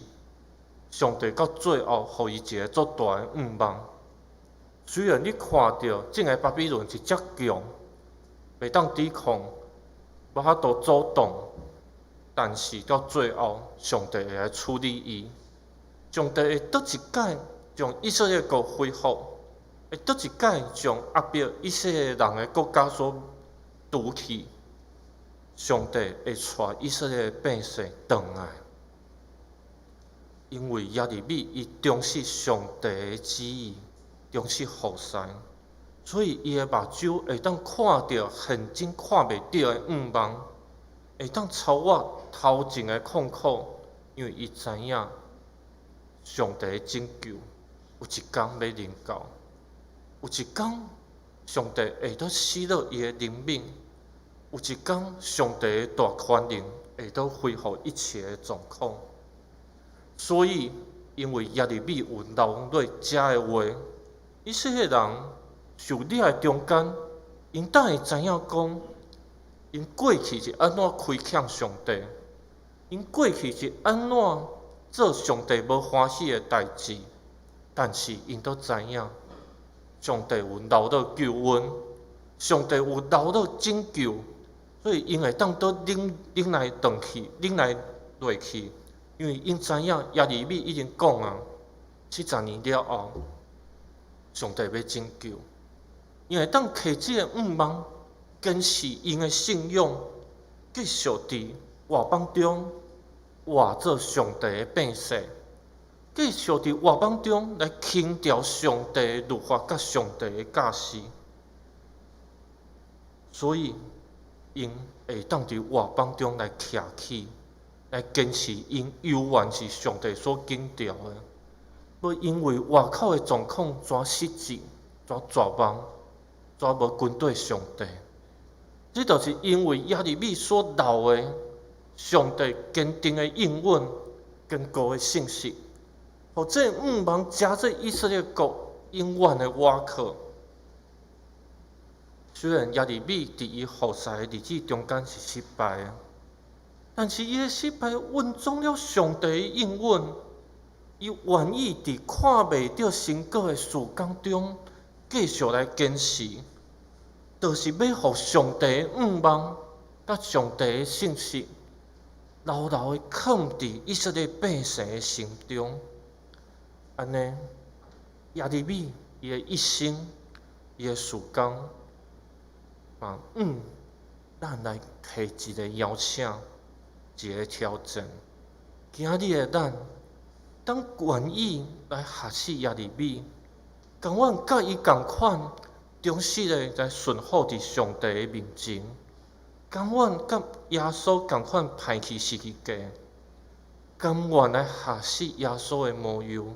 上帝到最后，予伊一个足大的愿望。虽然你看到整个巴比伦是遮强，袂当抵抗，无法度阻挡，但是到最后，上帝会来处理伊。上帝会倒一届将以色列国恢复，会倒一届将压迫以色列人的国家所除去。上帝会带以色列百姓回来。因为耶利米伊重视上帝的旨意，重视服侍，所以伊的目睭会当看到现今看袂到的愿望，会当超越头前的痛苦，因为伊知影上帝的拯救有一天要临到，有一天上帝会倒施落伊的灵命，有一天上帝的大权能会倒恢复一切的状况。所以，因为耶利米有留落遮的话，以色列人受掠的中间，因当会知影讲，因过去是安怎亏欠上帝，因过去是安怎做上帝无欢喜的代志，但是因都知影，上帝有留落救恩，上帝有留落拯救，所以因会当倒忍来转去，忍来落去。因为因知影耶利米已经讲啊，70年了后，上帝要拯救，因会当摕这个愿望，坚持因的信仰，继续伫外邦中活做上帝的百姓，继续伫外邦中来轻调上帝的律法甲上帝的教示，所以因会当伫外邦中来徛起。来坚持因犹原是上帝所拣调的，要因为外口的状况怎失志、怎绝望、怎无军队上帝，这就是因为耶利米所留的上帝坚定的应允、坚固的信息，互这愿望加在以色列国永远的瓦靠。虽然耶利米伫伊服侍的日子中间是失败的。但是伊的失败运中了上帝的应允，伊愿意伫看袂到成果的事工中继续来坚持，就是要互上帝的愿望甲上帝的信息牢牢的藏伫以色列百姓的心中。安尼，耶利米伊的一生，伊的事工，咱来提一个邀请。一个挑战，今日的咱，当愿意来学习耶利米，共阮甲伊共款，忠实的来顺服伫上帝的面前，共阮甲耶稣共款排去十字架，甘愿来学习耶稣的模样，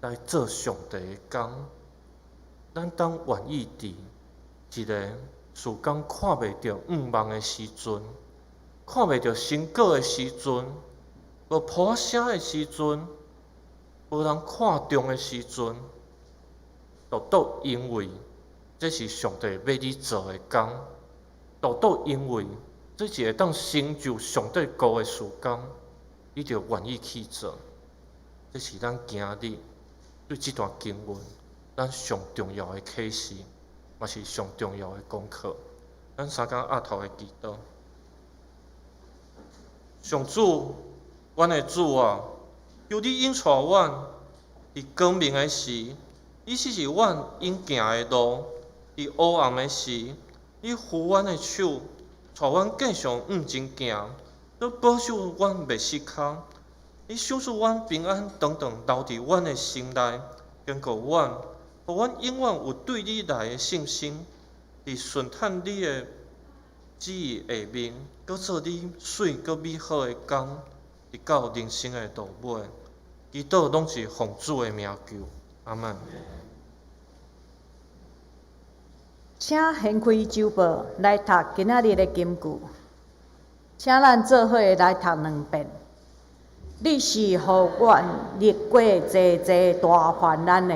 来做上帝的工。咱当愿意伫一个事工看袂到愿望的时阵。看袂到成果的时阵，无呼声的时阵，无人看重的时阵，都因为这是上帝要你做的工，都因为这是会当成就上帝国的事工，你就愿意去做。这是咱今日对这段经文，咱上重要的启示，也是上重要的功课。咱三工压头的祈祷。上主，阮的主啊，求你引带阮伫光明的时，你是阮应行的路；伫黑暗的时，你扶阮的手，带阮继续向前行，你保守阮袂失脚。你赏赐阮平安，长长留伫阮的心内，坚固阮，互阮永远有对你来的信心，伫顺探你的旨意下面，搁做你水搁美好的工，直到人生的道尾。祈祷拢是奉主的名求，阿门。请掀开周报来读今仔日的金句，请咱做伙来读2遍。你是互阮历过济济大患难的，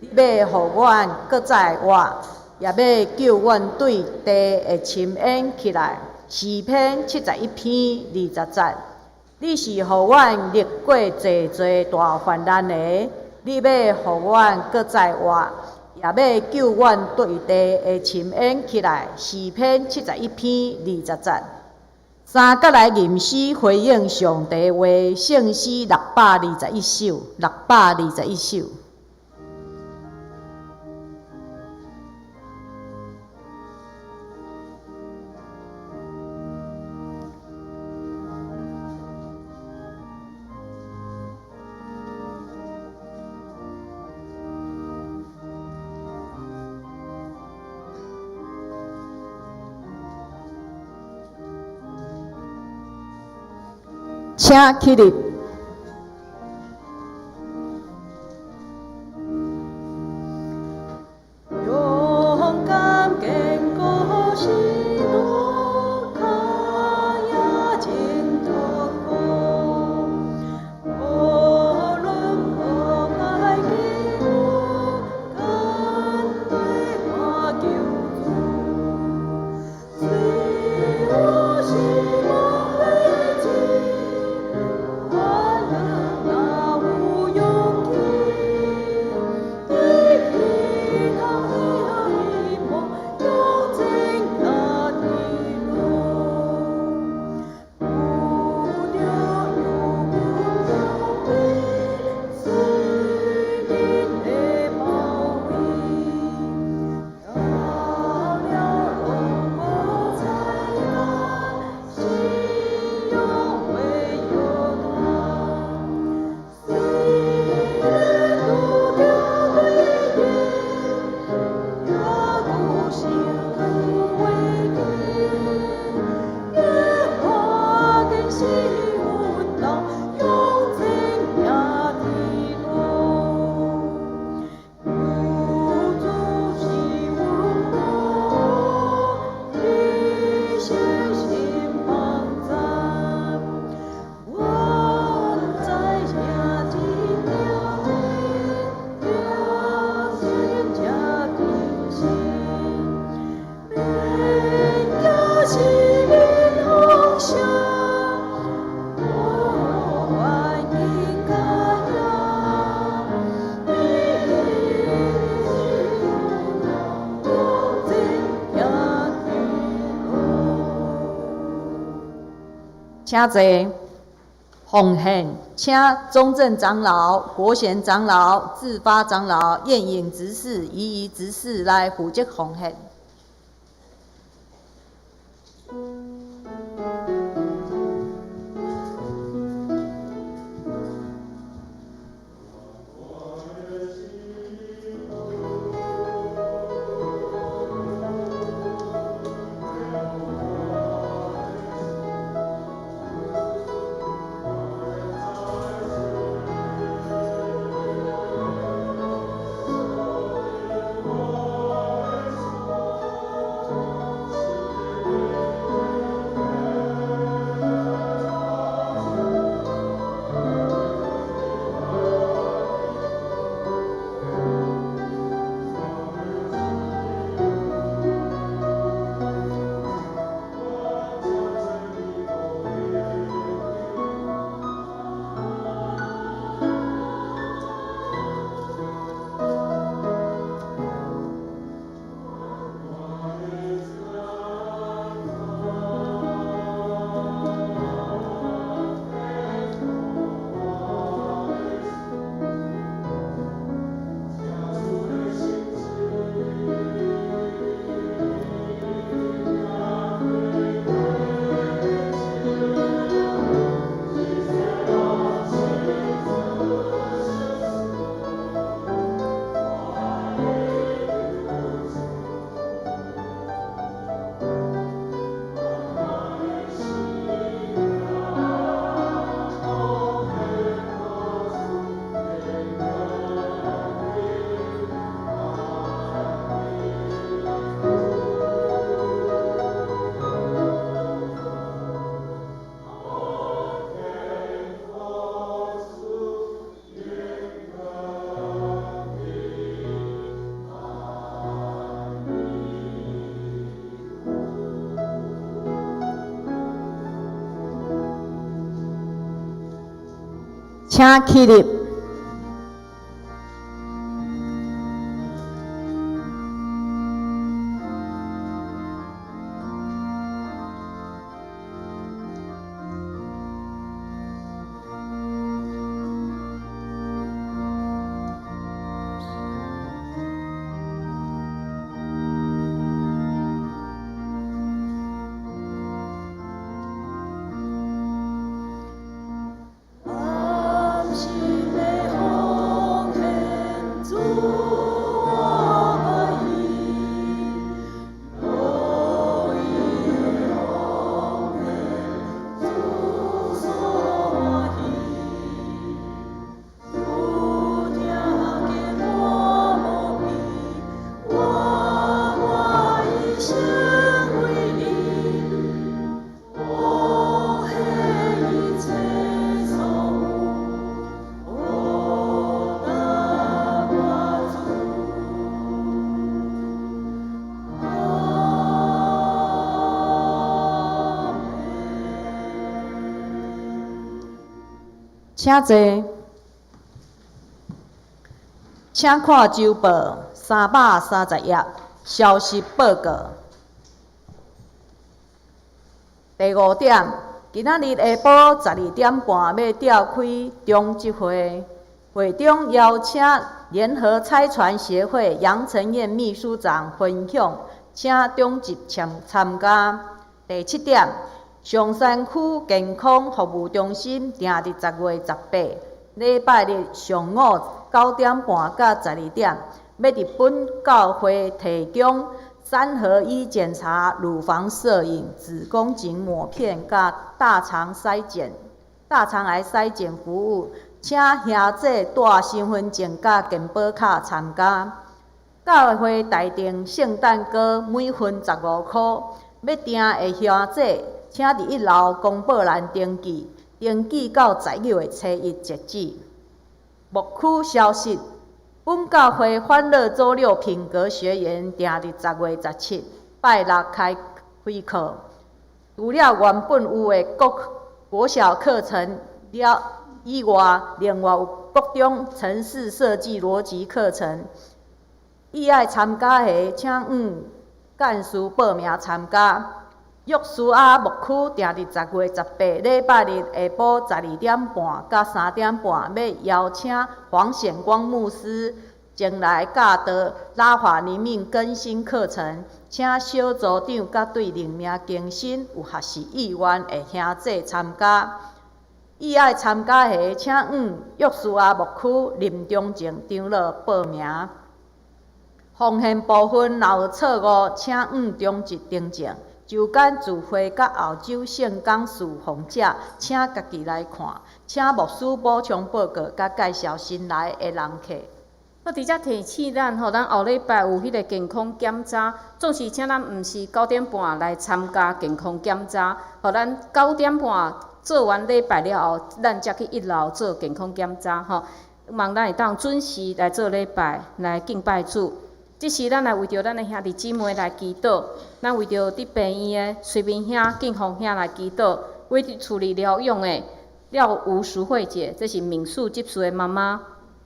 你要互阮搁再活，也要救阮对地的深渊起来。诗篇71篇20节。你是互阮历过济济大患难的，你要互阮搁再活，也要救阮对地的深渊起来。诗篇71篇20节。三角来吟诗回应上帝话，圣诗621首，621首。请起立。勇敢坚固是路卡也真痛苦，无论何爱给我，敢对我求助，虽我是梦的境。请坐。奉献，请中正长老、国贤长老、自发长老、燕颖执事、仪仪执事来负责奉献。请起立。请坐，请看周报330页消息报告。第5点，今仔日下晡12点半要召开中执会，会中邀请联合彩船协会杨承彦秘书长分享，请中执参加。第7点。上山区健康服务中心定伫10月18，礼拜日上午9点半到12点，要伫本教会提供3合1检查、乳房摄影、子宫颈抹片、甲大肠癌筛检服务，请兄弟带身份证甲健保卡参加。教会台订圣诞歌每份15块，要订的兄弟。请伫1楼公报栏登记，登记到11月初1截止。牧区消息：本教会欢乐周6品格学园定伫10月17，拜六开课。除了原本有的国小课程以外，另外有各种程式设计逻辑课程。意爱参加的，请向干事报名参加。约书亚牧区定伫10月18，礼拜日下晡12点半到3点半，要邀请黄显光牧师前来教导拉法灵命更新课程，请小组长甲对灵命更新有学习意愿的兄弟参加。意爱参加的，请向约书亚牧区林中正长老报名。奉献部分若有错误，请向中执订正。周间聚会甲后周圣讲事奉者，请家己来看，请牧师补充报告甲介绍新来的人客。我伫遮提醒咱咱后礼拜有迄个健康检查，总是请咱毋是9点半来参加健康检查，咱9点半做完礼拜了后，咱才去1楼做健康检查望咱会当准时来做礼拜，来敬拜主。即时咱来为着咱的兄弟姊妹来祈祷，咱为着伫病院的随便兄、敬奉兄来祈祷，为伫处理疗养的廖吴淑慧姐，这是民宿执事的妈妈；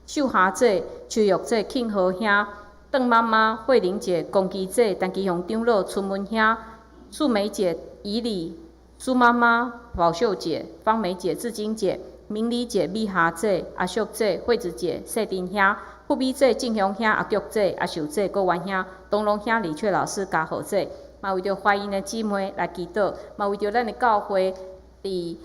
秀霞姐、邱玉姐、庆和兄、邓妈妈、慧玲姐、龚基姐、陈基雄长老、春文兄、素梅姐、怡礼、苏妈妈、宝秀姐、方梅姐、志金姐、明理姐、美霞姐、阿秀姐、惠子姐、谢丁兄。富美姐、正雄兄、阿菊姐、阿秀姐、郭元兄、东龙兄、李翠老师、嘉豪姐，嘛为着怀孕的姊妹来祈祷，嘛为着咱的教会伫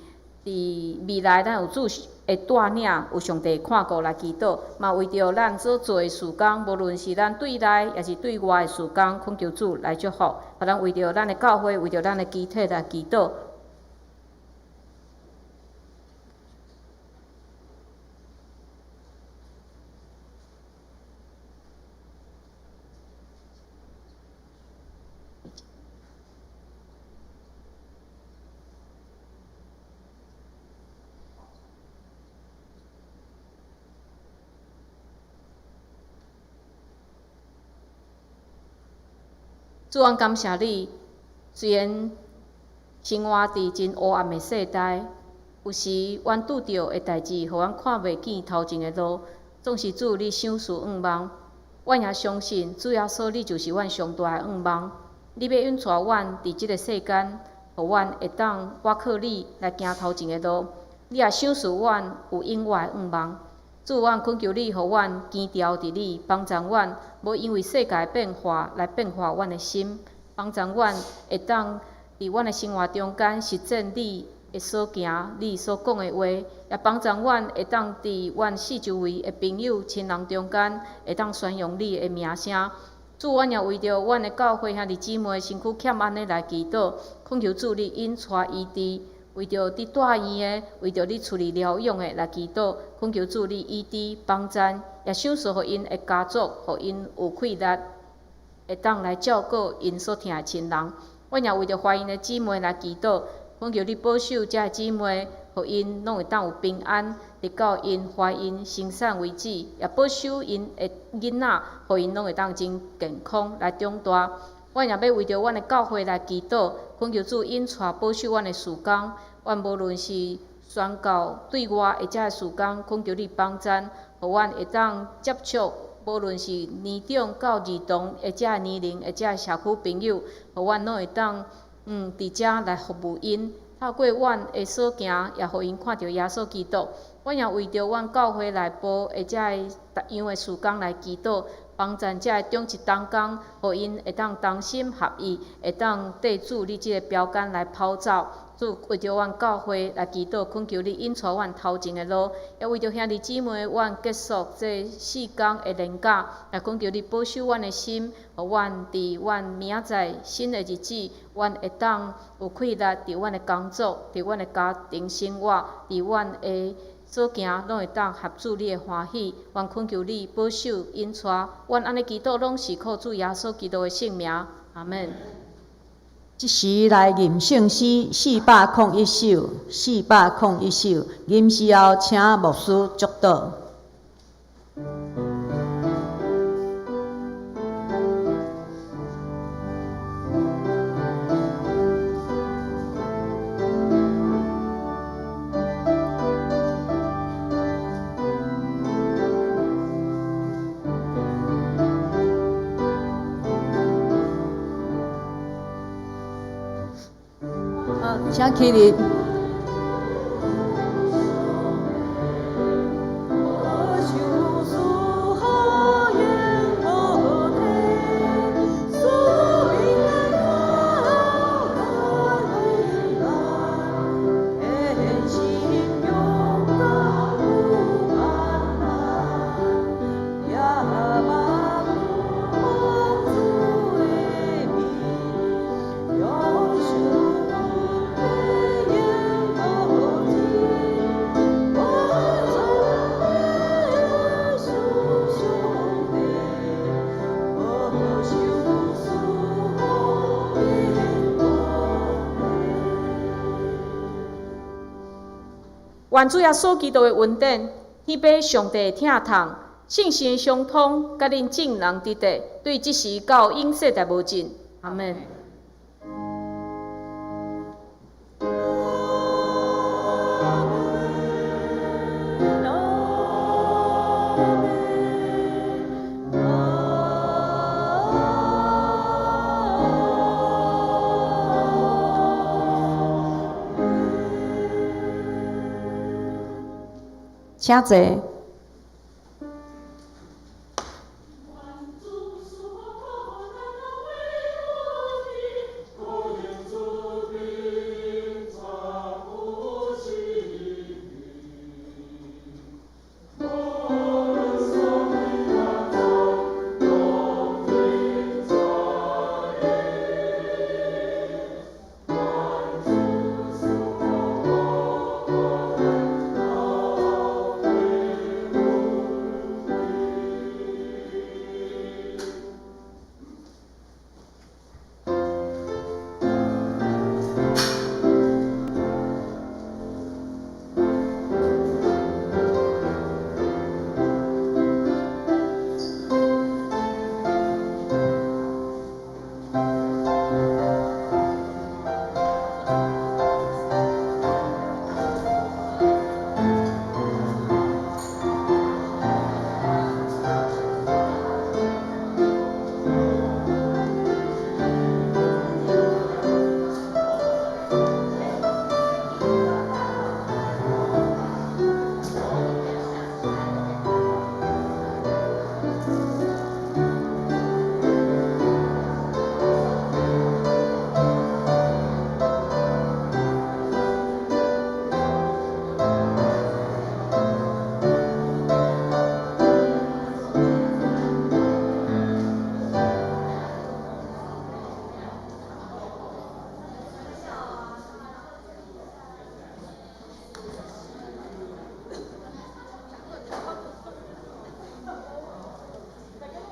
未来咱有主会带领，有上帝看顾来祈祷，嘛为着咱所做的事工，无论是咱对内也是对外的事工，恳求主来祝福，咱为着咱的教会，为着咱的集体来祈祷。主啊，感谢你，虽然生活伫真黑暗的世代，有时阮拄着的代志，互阮看袂见头前的路，总是主你想事愿望。阮也相信主耶稣，你就是阮上大的愿望。你要引带阮伫即个世间，互阮会当倚靠你来行头前的路。你也赏赐阮有永远的愿望。主，阮恳求你，互阮坚调伫你，帮助阮，无因为世界的变化来变化阮的心，帮助阮会当伫阮的生活中间实践你的所行，你所讲的话，也帮助阮会当伫阮四周围的朋友、亲人中间会当宣扬你的名声。主，阮也为着阮的教会兄弟姊妹身躯欠安的来祈祷，恳求主你引带医治。为着伫大院的，为着你处理疗养的来祈祷，恳求主你医治帮助，也赏赐互因的家族，互因有气力，会当来照顾因所疼的亲人。阮也为着怀孕的姊妹来祈祷，恳求你保守遮的姊妹，互因拢会当有平安，直到因怀孕生产为止，也保守因的囡仔，互因拢会当真健康来长大。阮也要为着阮的教会来祈祷，恳求主引带保守阮的事工，阮无论是宣教对外或者的事工，恳求你帮助，互阮会当接触，无论是年长到儿童，或者年龄，或者社区朋友，互阮拢会当伫遮来服务因。透过阮的所行，也互因看到耶稣基督。阮也为着阮教会内部或者的逐样的事工来祈祷，帮助遮的中一同工，互因会当同心合意，会当缀主你即个标杆来跑走。主，为着阮教会来祈祷，恳求你引带阮头前的路，也为着兄弟姊妹，阮结束这4天的连假，也恳求你保守阮的心，互阮伫阮明仔新的日子，阮会当有气力伫阮的工作，伫阮的家庭生活，伫阮的所行拢会当合主你的欢喜。阮恳求你保守引带，阮安尼祈祷拢是靠主耶稣基督的圣名，阿门。即时来吟圣诗401首，401首，吟诗后请牧师祝祷。请起立。愿主耶稣基督的恩典，天父上帝疼痛，圣神相通，甲恁众人伫地，对即时到永世代无尽。阿门。请坐。